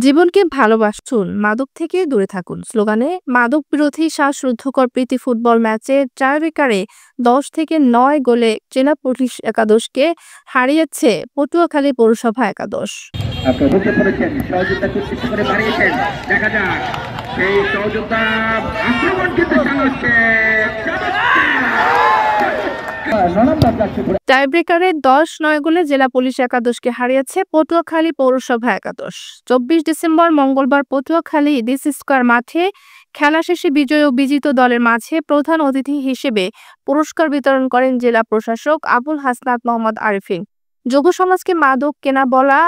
জীবনকে ভালোবাসুন, মাদক থেকে দূরে থাকুন স্লোগানে মাদক বিরোধী শ্বাসরুদ্ধকর প্রীতি ফুটবল ম্যাচে টাইব্রেকারে 10-9 গোলে জেলা পুলিশ একাদশকে হারিয়েছে পটুয়াখালী পৌরসভা একাদশ। আপনারা বুঝতে পেরেছেন সহযোগিতা করতে করে বাড়িয়েছেন। দেখা যাক সেই সহযোগিতা আক্রমণ কিন্তু চালাচ্ছে। টাইব্রেকারে 10-9 গোলে জেলা পুলিশ একাদশকে হারিয়েছে পটুয়াখালী পৌরসভা একাদশ। 24 ডিসেম্বর মঙ্গলবার পটুয়াখালী ডিসি স্কয়ার মাঠে খেলা শেষে বিজয়ী ও বিজিত দলের মাঝে প্রধান অতিথি হিসেবে পুরস্কার বিতরণ করেন জেলা প্রশাসক আবুল হাসনাত মোহাম্মদ আরিফিন। যুব সমাজকে মাদক কেনা বলা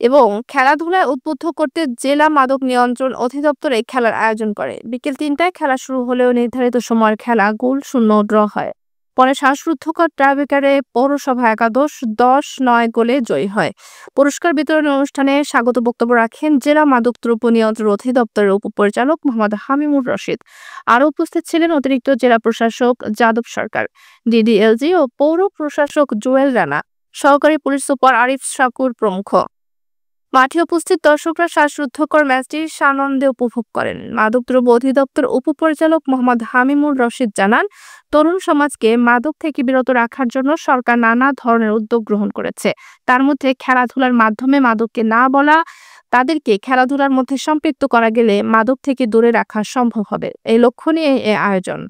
এবং খেলাধুলায় উদ্বুদ্ধ করতে জেলা মাদক নিয়ন্ত্রণ অধিদপ্তর এই খেলার আয়োজন করে। বিকেল 3টায় খেলা শুরু হলেও নির্ধারিত সময়ের খেলা গোল-শূন্য ড্র হয়। পরে শ্বাসরুদ্ধকর টাইব্রেকারে পৌরসভা একাদশ 10-9 গোলে জয়ী হয়। পুরস্কার বিতরণ অনুষ্ঠানে স্বাগত বক্তব্য রাখেন জেলা মাদকদ্রব্য নিয়ন্ত্রণ অধিদপ্তরের উপপরিচালক মোহাম্মদ হামিমুর রশিদ। আরও উপস্থিত ছিলেন অতিরিক্ত জেলা প্রশাসক যাদব সরকার, ডিডিএলজি ও পৌর প্রশাসক জুয়েল রানা, সহকারী পুলিশ সুপার আরিফ শাকুর প্রমুখ। মাঠে উপস্থিত দর্শকরা শ্বাসরুদ্ধকর ম্যাচটি সানন্দে উপভোগ করেন। মাদকদ্রব্য অধিদপ্তর উপপরিচালক মোহাম্মদ হামিমুর রশিদ জানান, তরুণ সমাজকে মাদক থেকে বিরত রাখার জন্য সরকার নানা ধরনের উদ্যোগ গ্রহণ করেছে। তার মধ্যে খেলাধুলার মাধ্যমে মাদককে না বলা, তাদেরকে খেলাধুলার মধ্যে সম্পৃক্ত করা গেলে মাদক থেকে দূরে রাখা সম্ভব হবে। এই লক্ষ্য নিয়ে এ আয়োজন।